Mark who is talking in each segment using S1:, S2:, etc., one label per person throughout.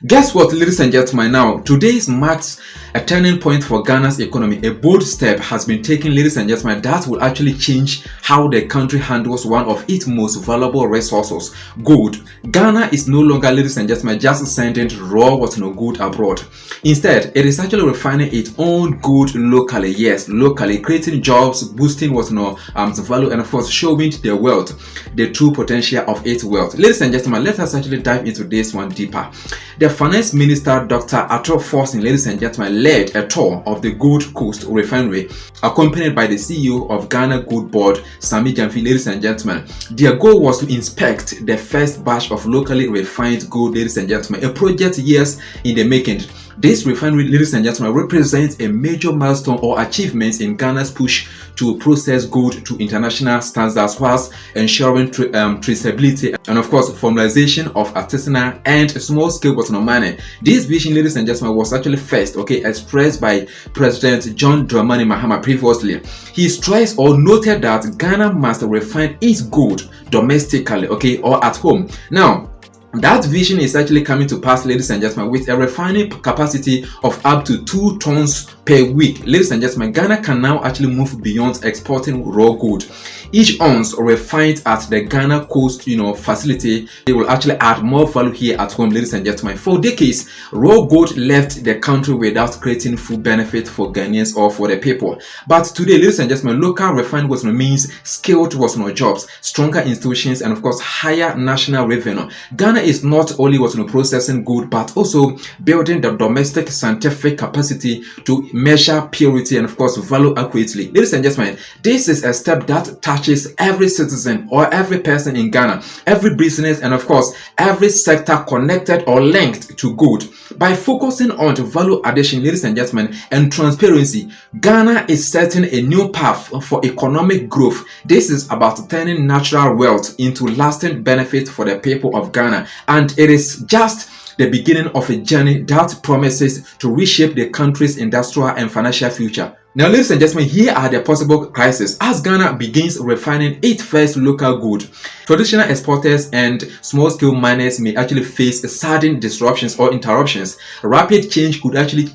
S1: Guess what, ladies and gentlemen? Now, today marks a turning point for Ghana's economy. A bold step has been taken, ladies and gentlemen, that will actually change how the country handles one of its most valuable resources, gold. Ghana is no longer, ladies and gentlemen, just sending raw gold abroad. Instead, it is actually refining its own gold locally. Yes, locally, creating jobs, boosting the value, and of course showing the wealth, the true potential of its wealth. Ladies and gentlemen, let us actually dive into this one deeper. The Finance Minister, Dr. Ato Forson, ladies and gentlemen, led a tour of the Coast Refinery, accompanied by the CEO of Ghana Gold Board, Sammy Gyamfi, ladies and gentlemen. Their goal was to inspect the first batch of locally refined gold, ladies and gentlemen, a project years in the making. This refinery, ladies and gentlemen, represents a major milestone or achievement in Ghana's push to process gold to international standards whilst ensuring traceability and, of course, formalization of artisanal and small-scale mining. This vision, ladies and gentlemen, was actually first expressed by President John Dramani Mahama previously. He stressed or noted that Ghana must refine its gold domestically, or at home. Now, that vision is actually coming to pass, ladies and gentlemen, with a refining capacity of up to 2 tons per week. Ladies and gentlemen, Ghana can now actually move beyond exporting raw gold. Each ounce refined at the Ghana Coast facility, it will actually add more value here at home, ladies and gentlemen. For decades, raw gold left the country without creating full benefit for Ghanaians or for the people. But today, ladies and gentlemen, local refined means skilled jobs, stronger institutions, and of course higher national revenue. Ghana is not only processing gold, but also building the domestic scientific capacity to measure purity and of course value accurately. Ladies and gentlemen, this is a step that touches every citizen or every person in Ghana, every business, and of course every sector connected or linked to gold. By focusing on value addition, ladies and gentlemen, and transparency, Ghana is setting a new path for economic growth. This is about turning natural wealth into lasting benefit for the people of Ghana, and it is just the beginning of a journey that promises to reshape the country's industrial and financial future. Now, ladies and gentlemen, here are the possible crises as Ghana begins refining its first local gold. Traditional exporters and small-scale miners may actually face sudden disruptions or interruptions. Rapid change could actually,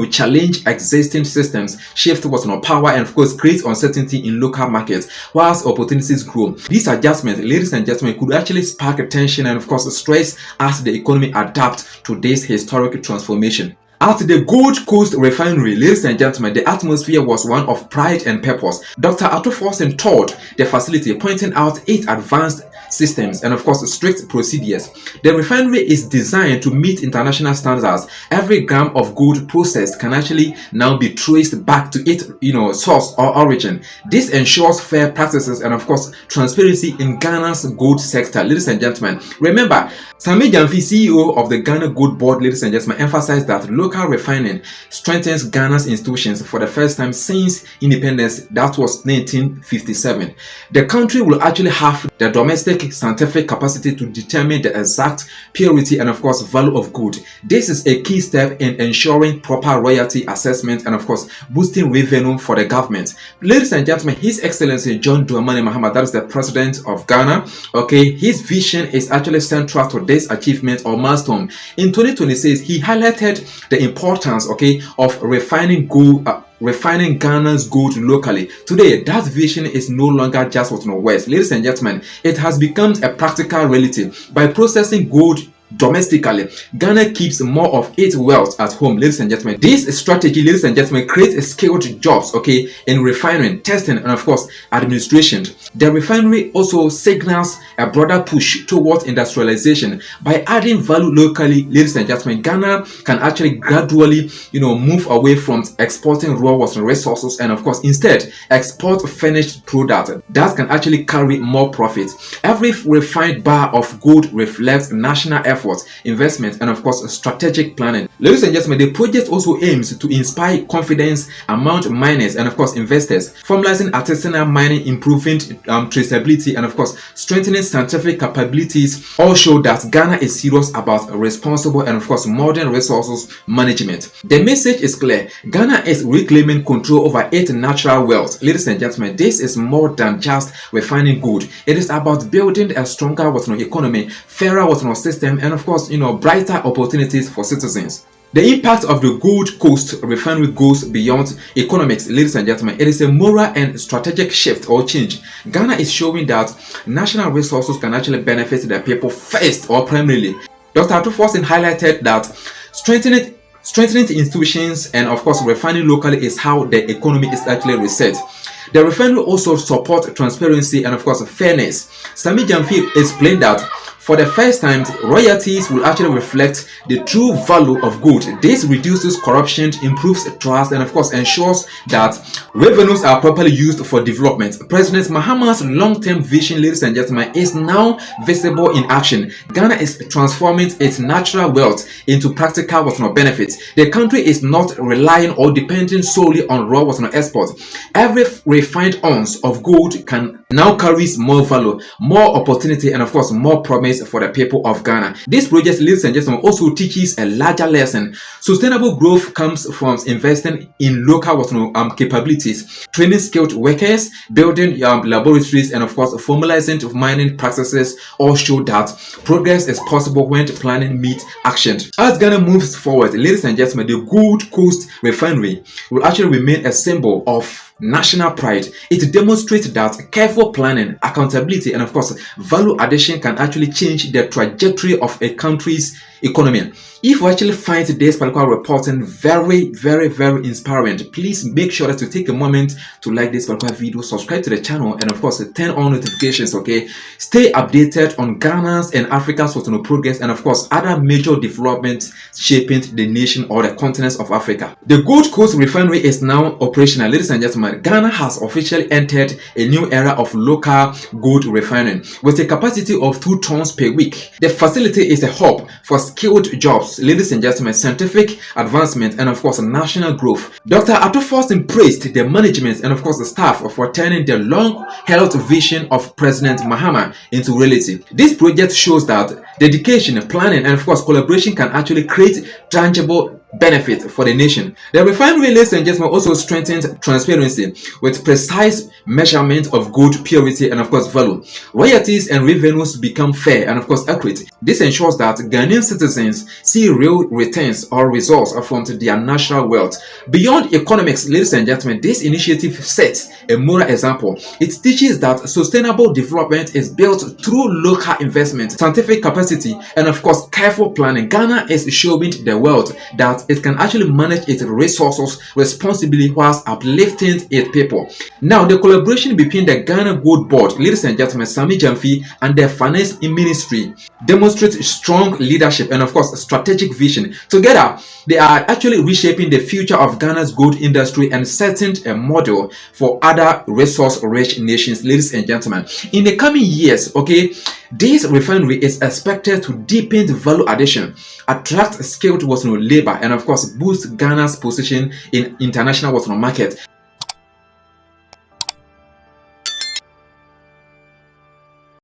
S1: challenge existing systems, shift power, and of course create uncertainty in local markets, whilst opportunities grow. These adjustments, ladies and gentlemen, could actually spark tension and of course stress as the economy adapts to this historic transformation. At the Gold Coast Refinery, ladies and gentlemen, the atmosphere was one of pride and purpose. Dr. Ato Forson toured the facility, pointing out its advanced systems and of course strict procedures. The refinery is designed to meet international standards. Every gram of gold processed can actually now be traced back to its source or origin. This ensures fair practices and of course transparency in Ghana's gold sector. Ladies and gentlemen, remember, Sammy Gyamfi, CEO of the Ghana Gold Board, ladies and gentlemen, emphasized that local refining strengthens Ghana's institutions for the first time since independence. That was 1957. The country will actually have the domestic scientific capacity to determine the exact purity and of course value of gold. This is a key step in ensuring proper royalty assessment and of course boosting revenue for the government. Ladies and gentlemen, His Excellency John Dramani Mahama, that is the President of Ghana, his vision is actually central to this achievement or milestone. In 2026, he highlighted the importance of refining gold, refining Ghana's gold locally. Today, that vision is no longer just words. Ladies and gentlemen, it has become a practical reality. By processing gold domestically, Ghana keeps more of its wealth at home. Ladies and gentlemen, this strategy, ladies and gentlemen, creates skilled jobs in refining, testing, and of course administration. The refinery also signals a broader push towards industrialization. By adding value locally, ladies and gentlemen, Ghana can actually gradually move away from exporting raw resources and of course instead export finished product that can actually carry more profit. Every refined bar of gold reflects national effort, investment, and of course strategic planning. Ladies and gentlemen, the project also aims to inspire confidence among miners and of course investors, formalizing artisanal mining, improving traceability, and of course strengthening scientific capabilities. All show that Ghana is serious about responsible and of course modern resources management. The message is clear: Ghana is reclaiming control over its natural wealth. Ladies and gentlemen, this is more than just refining gold. It is about building a stronger economy, fairer system, and and of course, brighter opportunities for citizens. The impact of the Gold Coast Refinery goes beyond economics, ladies and gentlemen. It is a moral and strategic shift or change. Ghana is showing that national resources can actually benefit the people first or primarily. Dr. Ato Forson highlighted that strengthening institutions and of course refining locally is how the economy is actually reset. The refinery also supports transparency and of course fairness. Sammy Gyamfi explained that for the first time, royalties will actually reflect the true value of gold. This reduces corruption, improves trust, and of course ensures that revenues are properly used for development. President Mahama's long-term vision, ladies and gentlemen, is now visible in action. Ghana is transforming its natural wealth into practical benefits. The country is not relying or depending solely on raw exports. Every refined ounce of gold can now carries more value, more opportunity, and of course more promise for the people of Ghana. This project, ladies and gentlemen, also teaches a larger lesson. Sustainable growth comes from investing in local capabilities, training skilled workers, building laboratories, and of course formalizing mining practices. All show that progress is possible when planning meets action. As Ghana moves forward, ladies and gentlemen, the Gold Coast Refinery will actually remain a symbol of national pride. It demonstrates that careful planning, accountability, and of course value addition can actually change the trajectory of a country's economy. If you actually find this particular reporting very inspiring, please make sure that you take a moment to like this particular video, subscribe to the channel, and of course turn on notifications. Okay, stay updated on Ghana's and Africa's progress and of course other major developments shaping the nation or the continents of Africa. The Gold Coast Refinery is now operational, ladies and gentlemen. Ghana has officially entered a new era of local gold refining with a capacity of 2 tons per week. The facility is a hub for skilled jobs, ladies and gentlemen, scientific advancement, and of course national growth. Dr. Ato Forson praised the management and of course the staff for turning the long-held vision of President Mahama into reality. This project shows that dedication, planning, and of course collaboration can actually create tangible benefit for the nation. The refinery, ladies and gentlemen, also strengthens transparency with precise measurement of gold purity and of course value. Royalties and revenues become fair and of course accurate. This ensures that Ghanaian citizens see real returns or results from their national wealth. Beyond economics, ladies and gentlemen, this initiative sets a moral example. It teaches that sustainable development is built through local investment, scientific capacity, and of course careful planning. Ghana is showing the world that it can actually manage its resources responsibly whilst uplifting its people. Now, the collaboration between the Ghana Gold Board, ladies and gentlemen, Sammy Gyamfi, and the Finance Ministry demonstrates strong leadership and of course strategic vision. Together, they are actually reshaping the future of Ghana's gold industry and setting a model for other resource-rich nations, ladies and gentlemen. In the coming years, okay, this refinery is expected to deepen the value addition, attract skilled labor, and of course boost Ghana's position in international market.